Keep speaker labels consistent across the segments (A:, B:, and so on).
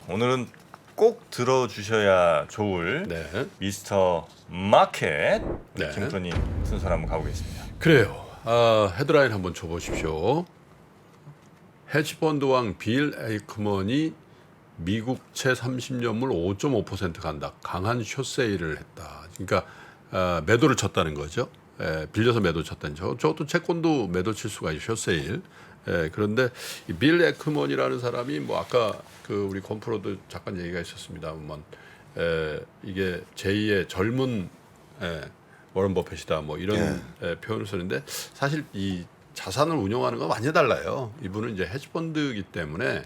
A: 오늘은 꼭 들어주셔야 좋을
B: 네.
A: 미스터 마켓
B: 네.
A: 김프로님 순서로 한번 가보겠습니다.
B: 그래요. 헤드라인 한번 줘보십시오. 헤지펀드 왕 빌 에이크먼이 미국채 30년물 5.5% 간다. 강한 숏세일을 했다. 그러니까 매도를 쳤다는 거죠. 빌려서 매도 쳤다는 거. 저것도 채권도 매도 칠 수가 있죠. 숏세일. 그런데 이 빌 에이크먼이라는 사람이 뭐 아까 그 우리 건프로도 잠깐 얘기가 있었습니다만 이게 제2의 젊은 워런 버핏이다 뭐 이런 표현을 쓰는데 사실 이 자산을 운용하는 건 완전히 달라요. 이분은 이제 헤지펀드이기 때문에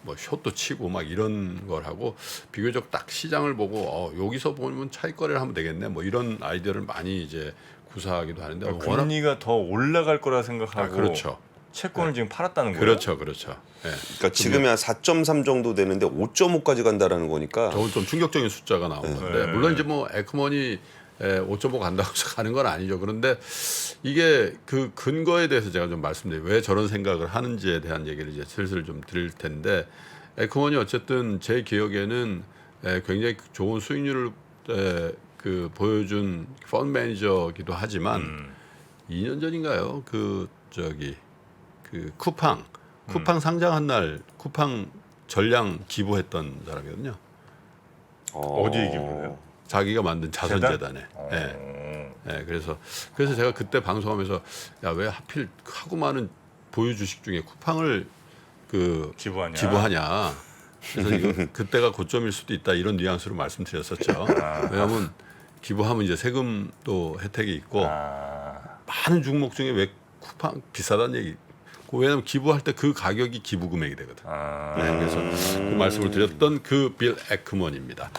B: 뭐 숏도 치고 막 이런 걸 하고 비교적 딱 시장을 보고 여기서 보면 차익거래를 하면 되겠네 뭐 이런 아이디어를 많이 이제 구사하기도 하는데
A: 그러니까 금리가 더 올라갈 거라 생각하고
B: 그렇죠.
A: 채권을 지금 팔았다는 거예요.
B: 그렇죠.
C: 그러니까 지금이 한 4.3 정도 되는데 5.5까지 간다라는 거니까.
B: 저건 좀 충격적인 숫자가 나온 건데 물론 이제 뭐 에크먼이 5.5 간다고 해서 가는 건 아니죠. 그런데 이게 그 근거에 대해서 제가 좀 말씀드려요. 왜 저런 생각을 하는지에 대한 얘기를 이제 슬슬 좀 드릴 텐데 에크먼이 어쨌든 제 기억에는 굉장히 좋은 수익률을 그 보여준 펀드 매니저기도 하지만 2년 전인가요? 그 쿠팡 상장한 날 쿠팡 전량 기부했던 사람이거든요.
A: 어디에 기부해요?
B: 자기가 만든 자선재단에. 그래서 제가 그때 방송하면서 야 왜 하필 하고 많은 보유 주식 중에 쿠팡을 기부하냐. 그래서 이거 그때가 고점일 수도 있다 이런 뉘앙스로 말씀드렸었죠. 왜냐하면 기부하면 이제 세금도 혜택이 있고 많은 종목 중에 왜 쿠팡 비싸다는 얘기. 왜냐하면 기부할 때 그 가격이 기부 금액이 되거든. 그래서 그 말씀을 드렸던 그 빌 에크먼입니다.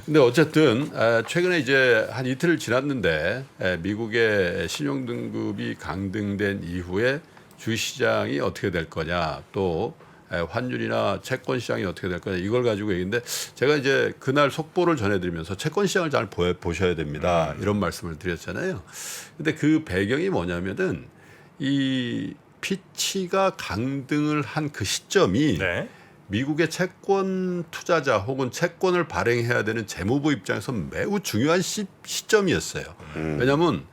B: 근데 어쨌든 최근에 이제 한 이틀 지났는데 미국의 신용 등급이 강등된 이후에 주시장이 어떻게 될 거냐, 또 환율이나 채권 시장이 어떻게 될 거냐 이걸 가지고 얘기인데 제가 이제 그날 속보를 전해드리면서 채권 시장을 잘 보셔야 됩니다. 이런 말씀을 드렸잖아요. 근데 그 배경이 뭐냐면은 이 피치가 강등을 한 그 시점이 미국의 채권 투자자 혹은 채권을 발행해야 되는 재무부 입장에서 매우 중요한 시점이었어요. 왜냐하면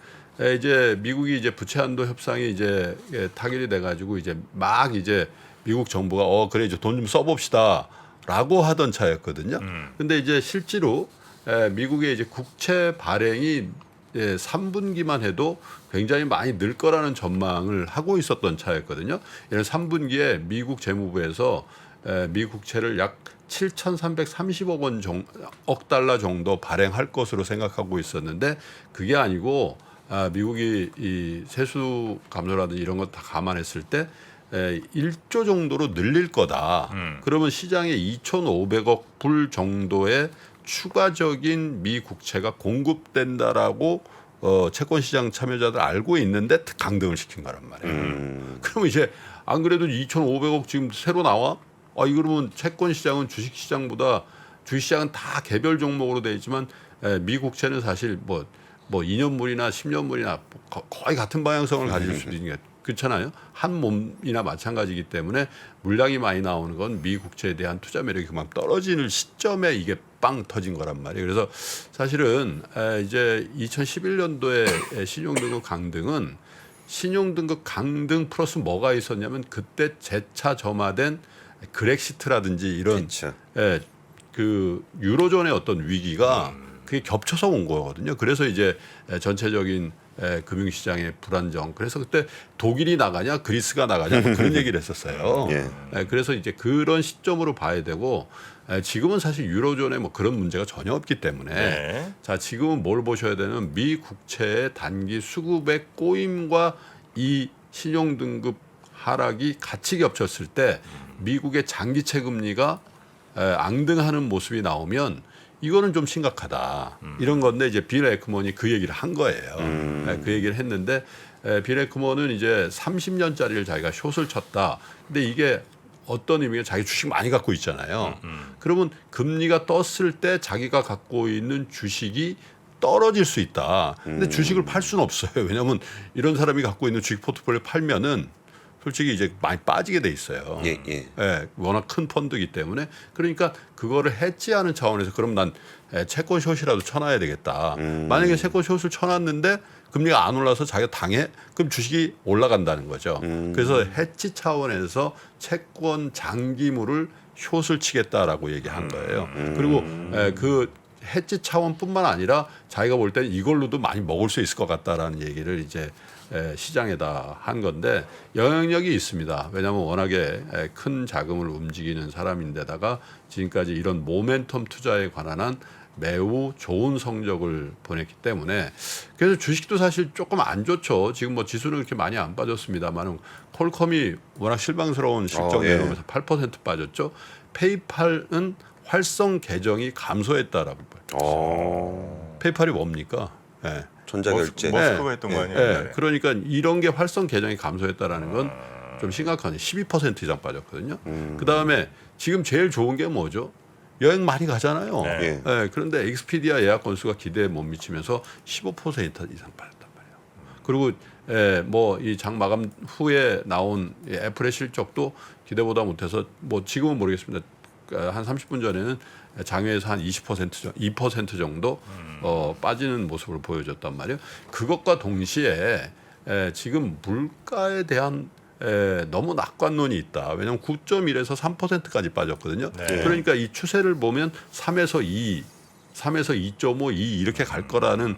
B: 이제 미국이 이제 부채 한도 협상이 이제 타결이 돼가지고 이제 막 이제 미국 정부가 그래 이제 돈 좀 써봅시다라고 하던 차였거든요. 근데 이제 실제로 미국의 이제 국채 발행이 3분기만 해도 굉장히 많이 늘 거라는 전망을 하고 있었던 차였거든요. 이런 3분기에 미국 재무부에서 미국 국채를 약 7,330억 억 달러 정도 발행할 것으로 생각하고 있었는데 그게 아니고 미국이 이 세수 감소라든지 이런 거 다 감안했을 때 1조 정도로 늘릴 거다. 그러면 시장에 2,500억 불 정도의 추가적인 미 국채가 공급된다라고 채권 시장 참여자들 알고 있는데 강등을 시킨 거란 말이에요. 그러면 이제 안 그래도 2,500억 지금 새로 나와? 이러면 채권 시장은 주식 시장보다 주식 시장은 다 개별 종목으로 돼 있지만 미 국채는 사실 뭐 2년물이나 10년물이나 거의 같은 방향성을 가질 수도 있는 게 그렇잖아요. 한 몸이나 마찬가지이기 때문에 물량이 많이 나오는 건 미 국채에 대한 투자 매력이 그만 떨어지는 시점에 이게 빵 터진 거란 말이에요. 그래서 사실은 이제 2011년도에 신용등급 강등은 신용등급 강등 플러스 뭐가 있었냐면 그때 재차 점화된 그렉시트라든지 이런 그 유로존의 어떤 위기가 그게 겹쳐서 온 거거든요. 그래서 이제 전체적인 금융시장의 불안정. 그래서 그때 독일이 나가냐 그리스가 나가냐 뭐 그런 얘기를 했었어요. 그래서 이제 그런 시점으로 봐야 되고 지금은 사실 유로존에 뭐 그런 문제가 전혀 없기 때문에 자 지금은 뭘 보셔야 되는 미 국채의 단기 수급의 꼬임과 이 신용등급 하락이 같이 겹쳤을 때 미국의 장기채 금리가 앙등하는 모습이 나오면 이거는 좀 심각하다. 이런 건데 이제 빌 에크먼이 그 얘기를 한 거예요. 그 얘기를 했는데 빌 에크먼은 이제 30년짜리를 자기가 숏을 쳤다. 근데 이게 어떤 의미가 자기 주식 많이 갖고 있잖아요. 그러면 금리가 떴을 때 자기가 갖고 있는 주식이 떨어질 수 있다. 근데 주식을 팔 수는 없어요. 왜냐하면 이런 사람이 갖고 있는 주식 포트폴리오 팔면은 솔직히 이제 많이 빠지게 돼 있어요.
C: 예, 예.
B: 예, 워낙 큰 펀드이기 때문에 그러니까 그거를 해지하는 차원에서 그럼 난 채권 숏이라도 쳐놔야 되겠다. 만약에 채권 숏을 쳐놨는데 금리가 안 올라서 자기가 당해 그럼 주식이 올라간다는 거죠. 그래서 해지 차원에서 채권 장기물을 숏을 치겠다라고 얘기한 거예요. 그리고 그 해지 차원뿐만 아니라 자기가 볼 때 이걸로도 많이 먹을 수 있을 것 같다라는 얘기를 이제 시장에다 한 건데 영향력이 있습니다. 왜냐하면 워낙에 큰 자금을 움직이는 사람인데다가 지금까지 이런 모멘텀 투자에 관한 한 매우 좋은 성적을 보냈기 때문에 그래서 주식도 사실 조금 안 좋죠. 지금 뭐 지수는 그렇게 많이 안 빠졌습니다만 퀄컴이 워낙 실망스러운 실적 내놓으면서 8% 빠졌죠. 페이팔은 활성 계정이 감소했다라고 봐요. 페이팔이 뭡니까? 예.
C: 전자결제.
A: 머스크가 했던 거 아니에요?
B: 예. 그러니까 이런 게 활성 계정이 감소했다라는 건 좀 심각하네. 12% 이상 빠졌거든요. 그다음에 지금 제일 좋은 게 뭐죠? 여행 많이 가잖아요.
A: 네.
B: 예. 그런데 익스피디아 예약 건수가 기대에 못 미치면서 15% 이상 빠졌단 말이에요. 그리고 뭐 이 장 마감 후에 나온 애플의 실적도 기대보다 못해서 뭐 지금은 모르겠습니다. 한 30분 전에는 장외에서 한 2% 정도 빠지는 모습을 보여줬단 말이에요. 그것과 동시에 지금 물가에 대한 너무 낙관론이 있다. 왜냐하면 9.1에서 3%까지 빠졌거든요.
A: 네.
B: 그러니까 이 추세를 보면 3에서 2, 3에서 2.5, 2 이렇게 갈 거라는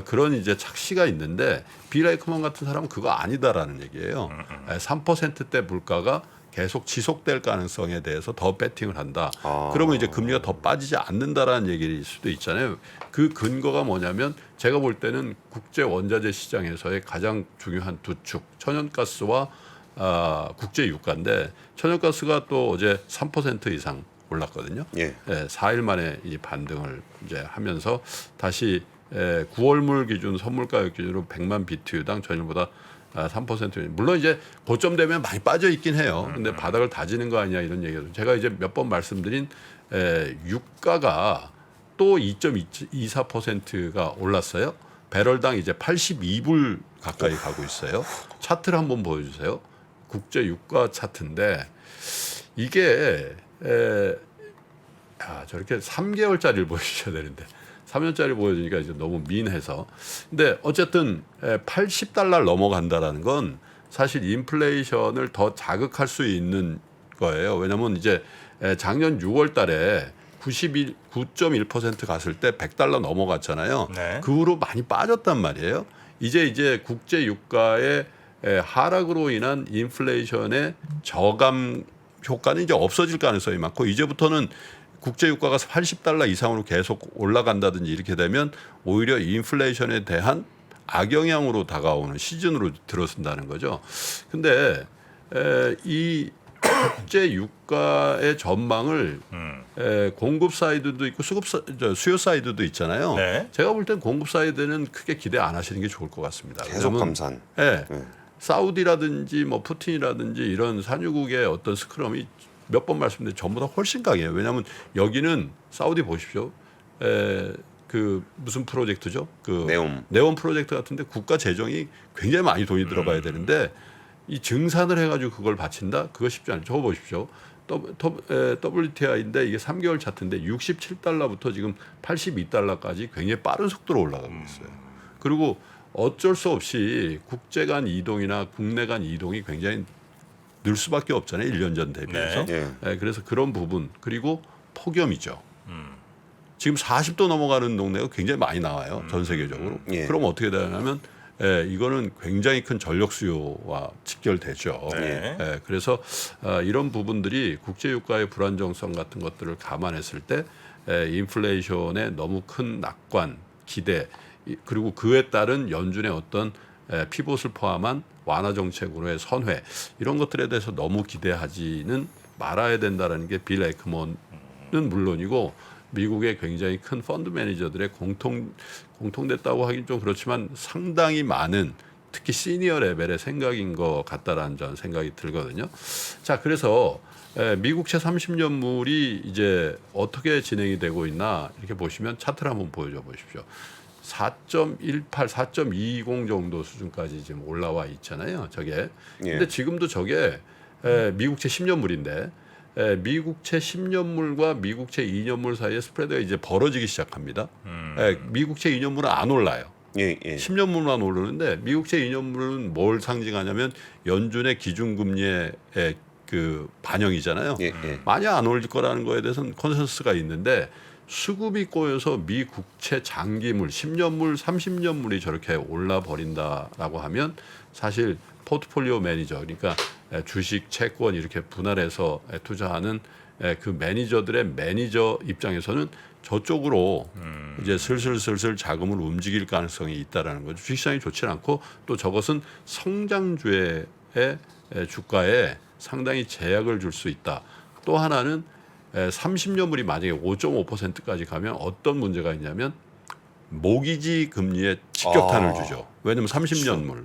B: 그런 이제 착시가 있는데 빌 에이크먼 같은 사람은 그거 아니다라는 얘기예요. 3%대 물가가 계속 지속될 가능성에 대해서 더 배팅을 한다. 그러면 이제 금리가 더 빠지지 않는다라는 얘기일 수도 있잖아요. 그 근거가 뭐냐면 제가 볼 때는 국제 원자재 시장에서의 가장 중요한 두 축, 천연가스와 국제 유가인데 천연가스가 또 어제 3% 이상 올랐거든요.
C: 예.
B: 4일 만에 이 반등을 이제 하면서 다시 9월물 기준 선물가격 기준으로 100만 BTU당 전일보다 3% 물론 이제 고점 되면 많이 빠져 있긴 해요. 근데 바닥을 다지는 거 아니냐 이런 얘기도 제가 이제 몇 번 말씀드린 유가가 또 2.24%가 올랐어요. 배럴당 이제 82불 가까이 가고 있어요. 차트를 한번 보여주세요. 국제 유가 차트인데 이게 저렇게 3개월짜리를 보여주셔야 되는데 3년짜리 보여주니까 이제 너무 민해서. 근데 어쨌든 80달러 넘어간다라는 건 사실 인플레이션을 더 자극할 수 있는 거예요. 왜냐하면 이제 작년 6월 달에 9.1% 갔을 때 100달러 넘어갔잖아요.
A: 네.
B: 그 후로 많이 빠졌단 말이에요. 이제 국제 유가의 하락으로 인한 인플레이션의 저감 효과는 이제 없어질 가능성이 많고 이제부터는 국제 유가가 80달러 이상으로 계속 올라간다든지 이렇게 되면 오히려 인플레이션에 대한 악영향으로 다가오는 시즌으로 들어선다는 거죠. 근데 이 국제 유가의 전망을 공급 사이드도 있고 수요 사이드도 있잖아요.
A: 네.
B: 제가 볼 땐 공급 사이드는 크게 기대 안 하시는 게 좋을 것 같습니다.
C: 계속
B: 왜냐하면
C: 감산.
B: 사우디라든지 뭐 푸틴이라든지 이런 산유국의 어떤 스크럼이 몇 번 말씀드린 전보다 훨씬 강해요. 왜냐하면 여기는 사우디 보십시오. 그 무슨 프로젝트죠? 그 네옴 프로젝트 같은데 국가 재정이 굉장히 많이 돈이 들어가야 되는데 이 증산을 해가지고 그걸 바친다? 그거 쉽지 않죠. 저거 보십시오. WTI인데 이게 3개월 차트인데 67달러부터 지금 82달러까지 굉장히 빠른 속도로 올라가고 있어요. 그리고 어쩔 수 없이 국제 간 이동이나 국내 간 이동이 굉장히 늘 수밖에 없잖아요. 1년 전 대비해서.
C: 네.
B: 그래서 그런 부분 그리고 폭염이죠. 지금 40도 넘어가는 동네가 굉장히 많이 나와요. 전 세계적으로.
C: 예.
B: 그럼 어떻게 되냐면 이거는 굉장히 큰 전력 수요와 직결되죠.
A: 네.
B: 그래서 이런 부분들이 국제 유가의 불안정성 같은 것들을 감안했을 때 인플레이션의 너무 큰 낙관, 기대 그리고 그에 따른 연준의 어떤 피봇을 포함한 완화 정책으로의 선회 이런 것들에 대해서 너무 기대하지는 말아야 된다라는 게 빌 에이크먼은 물론이고 미국의 굉장히 큰 펀드 매니저들의 공통됐다고 하긴 좀 그렇지만 상당히 많은 특히 시니어 레벨의 생각인 것 같다라는 저는 생각이 들거든요. 자, 그래서 미국채 30년물이 이제 어떻게 진행이 되고 있나 이렇게 보시면 차트를 한번 보여줘 보십시오. 4.18, 4.20 정도 수준까지 지금 올라와 있잖아요. 저게.
C: 예.
B: 근데 지금도 저게 미국채 10년물인데 미국채 10년물과 미국채 2년물 사이에 스프레드가 이제 벌어지기 시작합니다. 미국채 2년물은 안 올라요.
C: 예, 예.
B: 10년물만 오르는데 미국채 2년물은 뭘 상징하냐면 연준의 기준금리의 그 반영이잖아요.
C: 예, 예.
B: 만약 안 올릴 거라는 거에 대해서는 컨센서스가 있는데 수급이 꼬여서 미 국채 장기물 10년물 30년물이 저렇게 올라 버린다라고 하면 사실 포트폴리오 매니저 그러니까 주식 채권 이렇게 분할해서 투자하는 그 매니저들의 매니저 입장에서는 저쪽으로 이제 슬슬 자금을 움직일 가능성이 있다라는 거죠. 주식시장이 좋지 않고 또 저것은 성장주의 주가에 상당히 제약을 줄 수 있다. 또 하나는 30년물이 만약에 5.5%까지 가면 어떤 문제가 있냐면 모기지 금리에 직격탄을 주죠. 왜냐하면 30년물,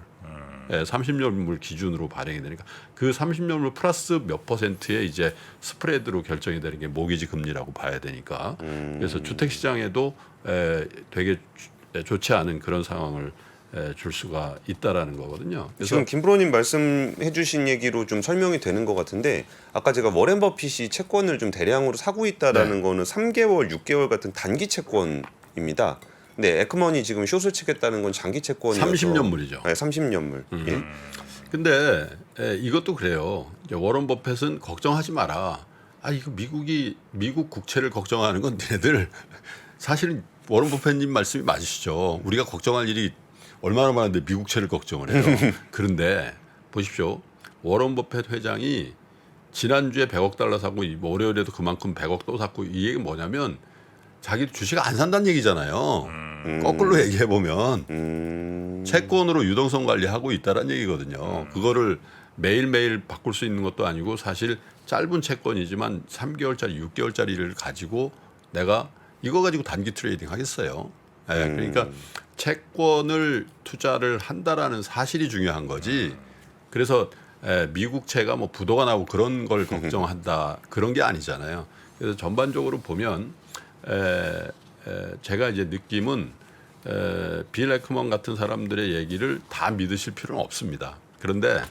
B: 30년물 기준으로 발행이 되니까 그 30년물 플러스 몇 퍼센트의 이제 스프레드로 결정이 되는 게 모기지 금리라고 봐야 되니까 그래서 주택 시장에도 되게 좋지 않은 그런 상황을 줄 수가 있다라는 거거든요. 그래서
C: 지금 김프로님 말씀해주신 얘기로 좀 설명이 되는 것 같은데 아까 제가 워렌 버핏이 채권을 좀 대량으로 사고 있다라는 거는 3개월, 6개월 같은 단기 채권입니다. 근데 에크먼이 지금 숏을 치겠다는 건 장기 채권이어서
B: 30년물이죠.
C: 네, 30년물. 예?
B: 근데 이것도 그래요. 이제 워런 버핏은 걱정하지 마라. 이거 미국 국채를 걱정하는 건 니네들 사실은 워런 버핏님 말씀이 맞으시죠. 우리가 걱정할 일이 얼마나 많은데 미국채를 걱정을 해요. 그런데 보십시오. 워런 버핏 회장이 지난주에 100억 달러 사고 월요일에도 그만큼 100억 또 샀고 이 얘기는 뭐냐면 자기 주식 안 산다는 얘기잖아요. 거꾸로 얘기해 보면 채권으로 유동성 관리하고 있다는 얘기거든요. 그거를 매일매일 바꿀 수 있는 것도 아니고 사실 짧은 채권이지만 3개월짜리, 6개월짜리를 가지고 내가 이거 가지고 단기 트레이딩 하겠어요. 그러니까 채권을 투자를 한다라는 사실이 중요한 거지. 그래서 미국채가 뭐 부도가 나고 그런 걸 걱정한다 그런 게 아니잖아요. 그래서 전반적으로 보면 제가 이제 느낌은 빌 에크먼 같은 사람들의 얘기를 다 믿으실 필요는 없습니다. 그런데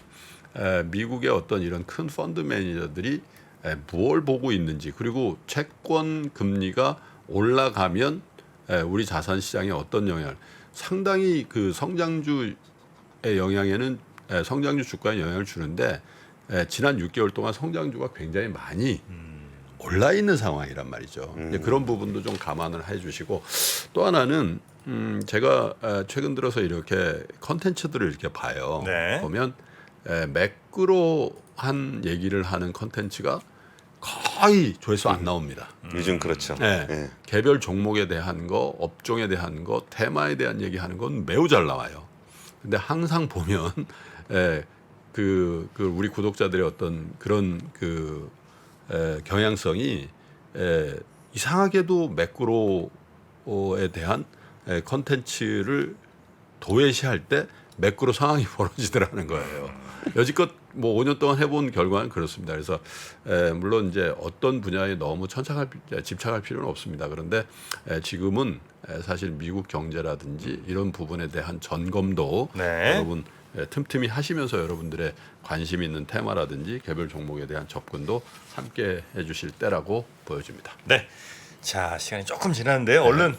B: 미국의 어떤 이런 큰 펀드 매니저들이 뭘 보고 있는지 그리고 채권 금리가 올라가면 우리 자산 시장에 어떤 영향을 상당히 그 성장주의 영향에는 성장주 주가에 영향을 주는데 지난 6개월 동안 성장주가 굉장히 많이 올라 있는 상황이란 말이죠. 이제 그런 부분도 좀 감안을 해주시고 또 하나는 제가 최근 들어서 이렇게 컨텐츠들을 이렇게 봐요.
A: 네.
B: 보면 매크로 한 얘기를 하는 컨텐츠가 거의 조회수 안 나옵니다.
C: 요즘 그렇죠.
B: 네.
C: 예.
B: 개별 종목에 대한 거, 업종에 대한 거, 테마에 대한 얘기하는 건 매우 잘 나와요. 근데 항상 보면 그 우리 구독자들의 어떤 그런 그 경향성이 이상하게도 매크로에 대한 컨텐츠를 도외시할 때 매크로 상황이 벌어지더라는 거예요. 여지껏 뭐 5년 동안 해본 결과는 그렇습니다. 그래서 물론 이제 어떤 분야에 너무 집착할 필요는 없습니다. 그런데 지금은 사실 미국 경제라든지 이런 부분에 대한 점검도
A: 네.
B: 여러분 틈틈이 하시면서 여러분들의 관심 있는 테마라든지 개별 종목에 대한 접근도 함께 해주실 때라고 보여집니다.
A: 네. 자, 시간이 조금 지났는데 얼른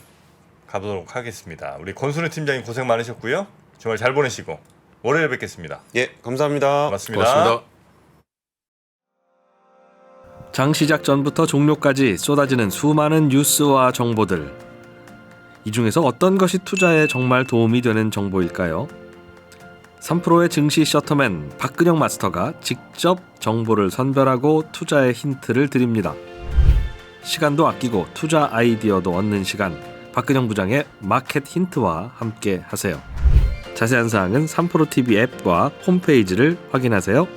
A: 가보도록 하겠습니다. 우리 권순우 팀장님 고생 많으셨고요. 주말 잘 보내시고 월요일에 뵙겠습니다.
C: 예, 감사합니다.
A: 고맙습니다.
B: 고맙습니다.
D: 장 시작 전부터 종료까지 쏟아지는 수많은 뉴스와 정보들. 이 중에서 어떤 것이 투자에 정말 도움이 되는 정보일까요? 3프로의 증시 셔터맨 박근영 마스터가 직접 정보를 선별하고 투자의 힌트를 드립니다. 시간도 아끼고 투자 아이디어도 얻는 시간, 박근영 부장의 마켓 힌트와 함께 하세요. 자세한 사항은 3프로 TV 앱과 홈페이지를 확인하세요.